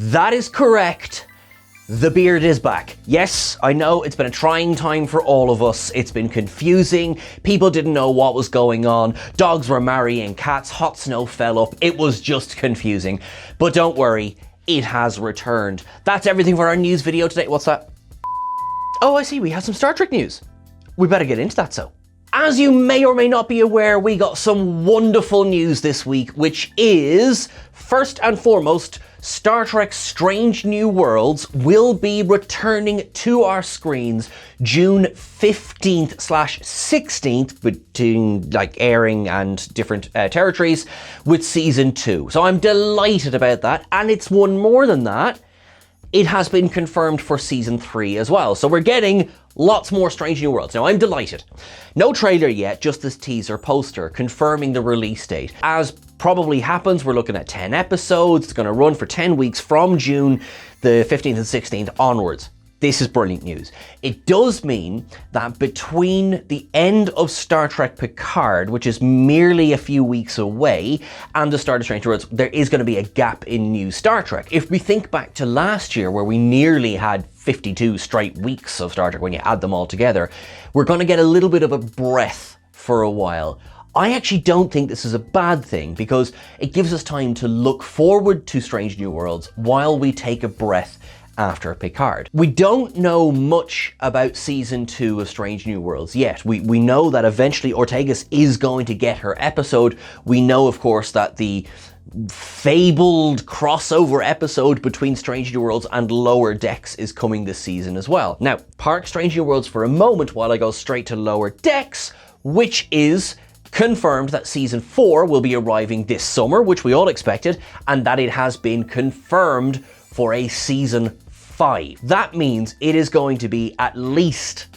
That is correct. The beard is back. Yes, I know it's been a trying time for all of us. It's been confusing. People didn't know what was going on. Dogs were marrying cats. Hot snow fell up. It was just confusing. But don't worry, it has returned. That's everything for our news video today. What's that? Oh, I see. We have some Star Trek news. We better get into that, so. As you may or may not be aware, we got some wonderful news this week, which is, first and foremost, Star Trek Strange New Worlds will be returning to our screens June 15th/16th, between airing and different territories, with season 2. So I'm delighted about that, and it's one more than that. It has been confirmed for season 3 as well. So we're getting lots more Strange New Worlds. Now I'm delighted. No trailer yet, just this teaser poster confirming the release date. As probably happens, we're looking at 10 episodes. It's going to run for 10 weeks from June the 15th and 16th onwards. This is brilliant news. It does mean that between the end of Star Trek Picard, which is merely a few weeks away, and the start of Strange New Worlds, there is going to be a gap in new Star Trek. If we think back to last year, where we nearly had 52 straight weeks of Star Trek when you add them all together, we're going to get a little bit of a breath for a while. I actually don't think this is a bad thing, because it gives us time to look forward to Strange New Worlds while we take a breath after Picard. We don't know much about season 2 of Strange New Worlds yet. We know that eventually Ortegas is going to get her episode. We know, of course, that the fabled crossover episode between Strange New Worlds and Lower Decks is coming this season as well. Now, park Strange New Worlds for a moment while I go straight to Lower Decks, which is confirmed that season 4 will be arriving this summer, which we all expected, and that it has been confirmed for a season 5. That means it is going to be at least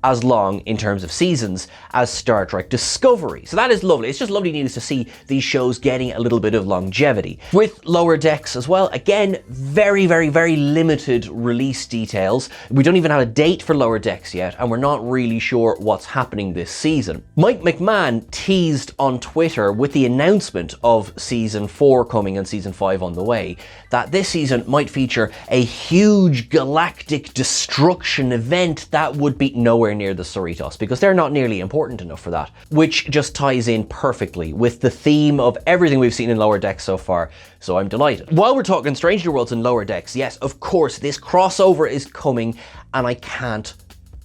as long in terms of seasons as Star Trek Discovery. So that is lovely. It's just lovely news to see these shows getting a little bit of longevity. With Lower Decks as well, again, very limited release details. We don't even have a date for Lower Decks yet, and we're not really sure what's happening this season. Mike McMahon teased on Twitter with the announcement of season 4 coming and season 5 on the way, that this season might feature a huge galactic destruction event that would be nowhere near the Cerritos, because they're not nearly important enough for that, which just ties in perfectly with the theme of everything we've seen in Lower Decks so far, so I'm delighted. While we're talking Strange New Worlds and Lower Decks, yes, of course, this crossover is coming, and I can't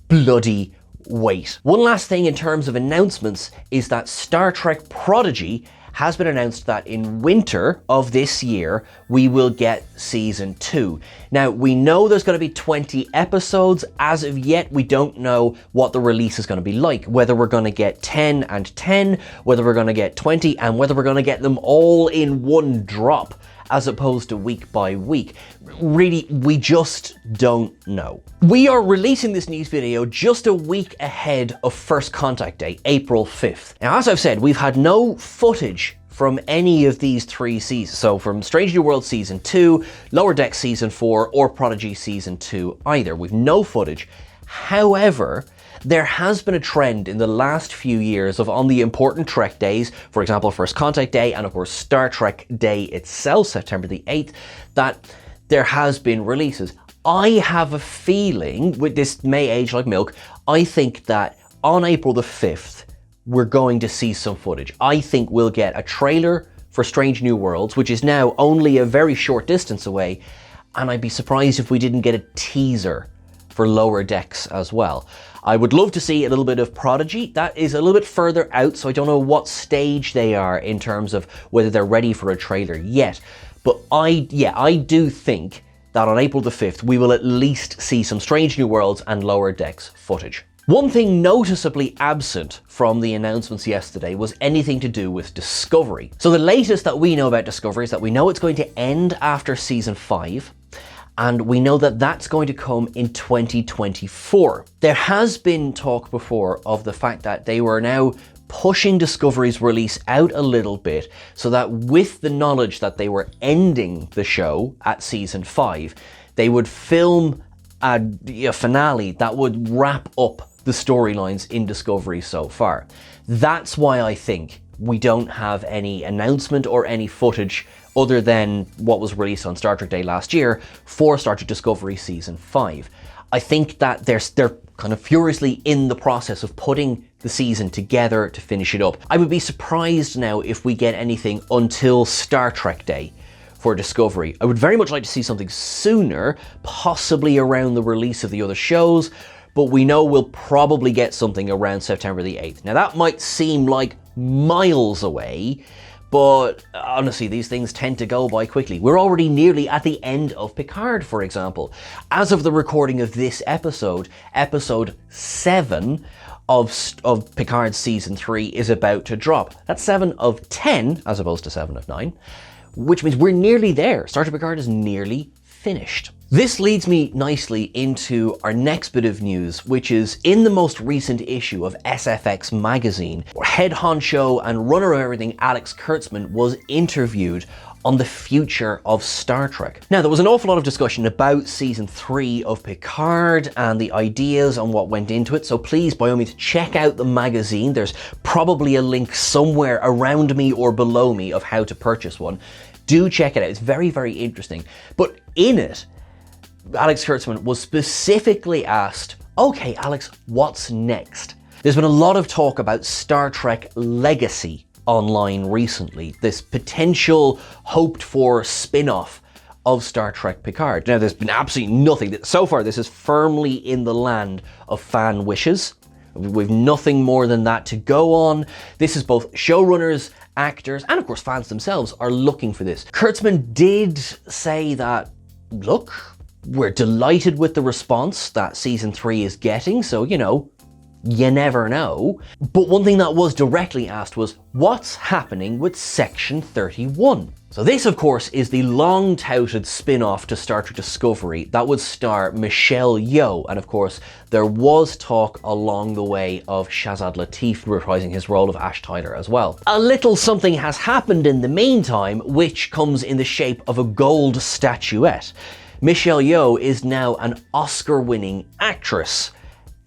bloody wait. One last thing in terms of announcements is that Star Trek Prodigy has been announced that in winter of this year, we will get season 2. Now, we know there's going to be 20 episodes. As of yet, we don't know what the release is going to be like, whether we're going to get 10 and 10, whether we're going to get 20, and whether we're going to get them all in one drop, as opposed to week by week. Really, we just don't know. We are releasing this news video just a week ahead of First Contact Day, April 5th. Now, as I've said, we've had no footage from any of these 3 seasons. So from Strange New World Season 2, Lower Decks Season 4, or Prodigy Season 2 either. We've no footage. However, there has been a trend in the last few years of, on the important Trek days, for example, First Contact Day, and of course Star Trek Day itself, September the 8th, that there has been releases. I have a feeling, with this may age like milk, I think that on April the 5th, we're going to see some footage. I think we'll get a trailer for Strange New Worlds, which is now only a very short distance away, and I'd be surprised if we didn't get a teaser for Lower Decks as well. I would love to see a little bit of Prodigy. That is a little bit further out, so I don't know what stage they are in terms of whether they're ready for a trailer yet. But I do think that on April the 5th, we will at least see some Strange New Worlds and Lower Decks footage. One thing noticeably absent from the announcements yesterday was anything to do with Discovery. So the latest that we know about Discovery is that we know it's going to end after season 5, and we know that that's going to come in 2024. There has been talk before of the fact that they were now pushing Discovery's release out a little bit, so that with the knowledge that they were ending the show at season 5, they would film a finale that would wrap up the storylines in Discovery so far. That's why I think we don't have any announcement or any footage other than what was released on Star Trek Day last year for Star Trek Discovery Season 5. I think that they're kind of furiously in the process of putting the season together to finish it up. I would be surprised now if we get anything until Star Trek Day for Discovery. I would very much like to see something sooner, possibly around the release of the other shows, but we know we'll probably get something around September the 8th. Now that might seem like miles away, but honestly, these things tend to go by quickly. We're already nearly at the end of Picard, for example. As of the recording of this episode, episode 7 of Picard Season 3 is about to drop. That's 7 of 10, as opposed to 7 of 9, which means we're nearly there. Star Trek Picard is nearly finished. This leads me nicely into our next bit of news, which is in the most recent issue of SFX magazine, head honcho and runner of everything Alex Kurtzman was interviewed on the future of Star Trek. Now, there was an awful lot of discussion about Season 3 of Picard and the ideas on what went into it, so please, by all means, check out the magazine. There's probably a link somewhere around me or below me of how to purchase one. Do check it out. It's very, very interesting. But in it, Alex Kurtzman was specifically asked, okay, Alex, what's next? There's been a lot of talk about Star Trek Legacy online recently, this potential hoped for spin-off of Star Trek Picard. Now, there's been absolutely nothing. So far, this is firmly in the land of fan wishes. We've nothing more than that to go on. This is both showrunners, actors, and of course fans themselves are looking for this. Kurtzman did say that, look, we're delighted with the response that Season 3 is getting, so, you know, you never know. But one thing that was directly asked was, what's happening with Section 31? So this, of course, is the long-touted spin-off to Star Trek Discovery that would star Michelle Yeoh, and of course, there was talk along the way of Shazad Latif reprising his role of Ash Tyler as well. A little something has happened in the meantime, which comes in the shape of a gold statuette. Michelle Yeoh is now an Oscar-winning actress,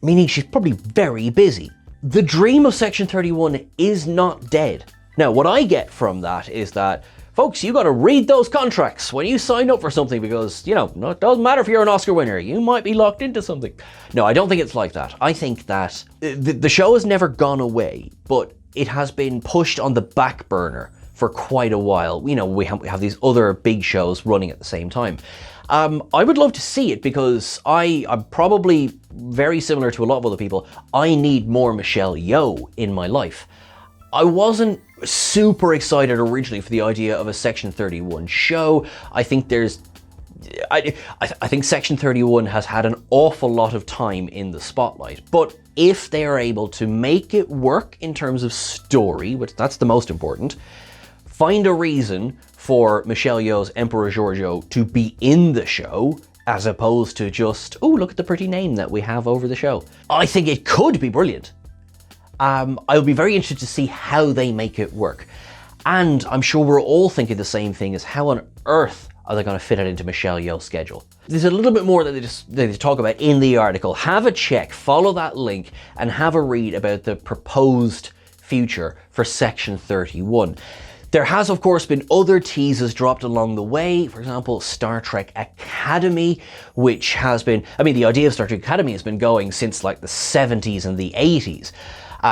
meaning she's probably very busy. The dream of Section 31 is not dead. Now, what I get from that is that, folks, you gotta read those contracts when you sign up for something because, you know, it doesn't matter if you're an Oscar winner, you might be locked into something. No, I don't think it's like that. I think that the show has never gone away, but it has been pushed on the back burner for quite a while. You know, we have these other big shows running at the same time. I would love to see it because I'm probably very similar to a lot of other people. I need more Michelle Yeoh in my life. I wasn't super excited originally for the idea of a Section 31 show. I think I think Section 31 has had an awful lot of time in the spotlight, but if they are able to make it work in terms of story, which that's the most important, find a reason for Michelle Yeoh's Emperor Giorgio to be in the show, as opposed to just, oh, look at the pretty name that we have over the show. I think it could be brilliant. I'll be very interested to see how they make it work. And I'm sure we're all thinking the same thing as how on earth are they going to fit it into Michelle Yeoh's schedule? There's a little bit more that they talk about in the article. Have a check, follow that link, and have a read about the proposed future for Section 31. There has, of course, been other teasers dropped along the way. For example, Star Trek Academy, which has been, the idea of Star Trek Academy has been going since like the 70s and the 80s.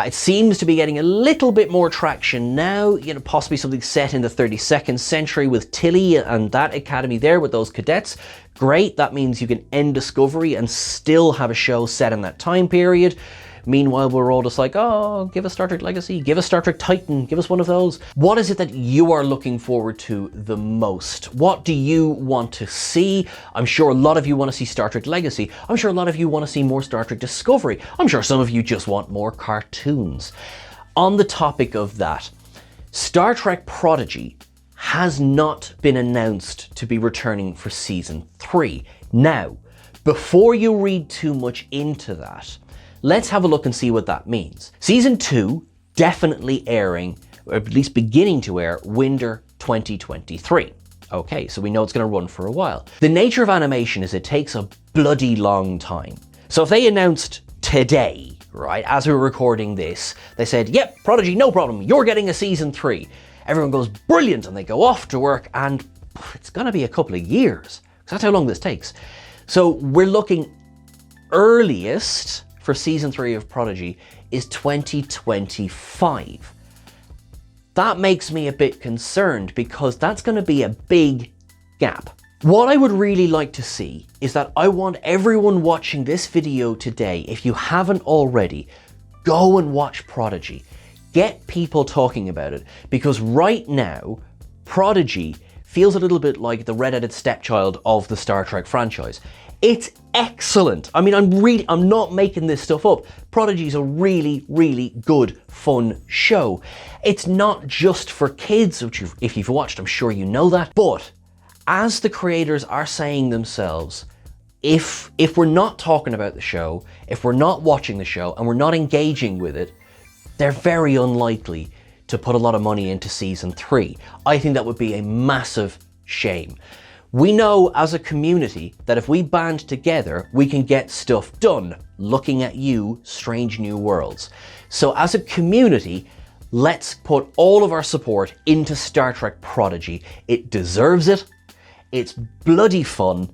It seems to be getting a little bit more traction now, you know, possibly something set in the 32nd century with Tilly and that academy there with those cadets. Great, that means you can end Discovery and still have a show set in that time period. Meanwhile, we're all just like, oh, give us Star Trek Legacy, give us Star Trek Titan, give us one of those. What is it that you are looking forward to the most? What do you want to see? I'm sure a lot of you want to see Star Trek Legacy. I'm sure a lot of you want to see more Star Trek Discovery. I'm sure some of you just want more cartoons. On the topic of that, Star Trek Prodigy has not been announced to be returning for Season 3. Now, before you read too much into that, let's have a look and see what that means. Season 2 definitely airing, or at least beginning to air, winter 2023. Okay, so we know it's going to run for a while. The nature of animation is it takes a bloody long time. So if they announced today, right, as we're recording this, they said, yep, Prodigy, no problem, you're getting a Season 3. everyone goes brilliant and they go off to work, and it's gonna be a couple of years, because that's how long this takes. So we're looking earliest for season 3 of Prodigy is 2025. That makes me a bit concerned because that's going to be a big gap. What I would really like to see is that I want everyone watching this video today, if you haven't already, go and watch Prodigy. Get people talking about it, because right now, Prodigy feels a little bit like the redheaded stepchild of the Star Trek franchise. It's excellent. I mean, I'm not making this stuff up. Prodigy's a really, really good, fun show. It's not just for kids, which if you've watched, I'm sure you know that. But as the creators are saying themselves, if we're not talking about the show, if we're not watching the show, and we're not engaging with it, they're very unlikely to put a lot of money into season 3. I think that would be a massive shame. We know as a community that if we band together, we can get stuff done. Looking at you, Strange New Worlds. So as a community, let's put all of our support into Star Trek Prodigy. It deserves it. It's bloody fun.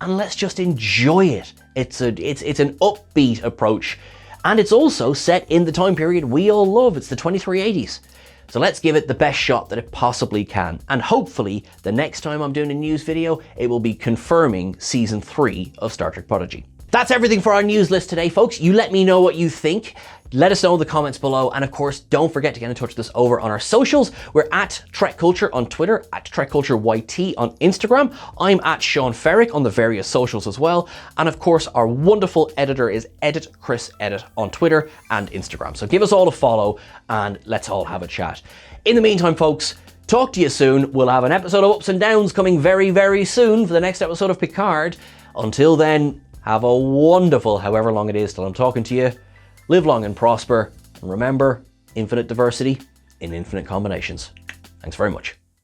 And let's just enjoy it. It's an upbeat approach. And it's also set in the time period we all love. It's the 2380s. So let's give it the best shot that it possibly can. And hopefully, the next time I'm doing a news video, it will be confirming season 3 of Star Trek Prodigy. That's everything for our news list today, folks. You let me know what you think. Let us know in the comments below. And of course, don't forget to get in touch with us over on our socials. We're at Trek Culture on Twitter, at Trek Culture YT on Instagram. I'm at Sean Ferrick on the various socials as well. And of course, our wonderful editor is Edit Chris Edit on Twitter and Instagram. So give us all a follow and let's all have a chat. In the meantime, folks, talk to you soon. We'll have an episode of Ups and Downs coming very, very soon for the next episode of Picard. Until then, have a wonderful, however long it is till I'm talking to you. Live long and prosper. And remember, infinite diversity in infinite combinations. Thanks very much.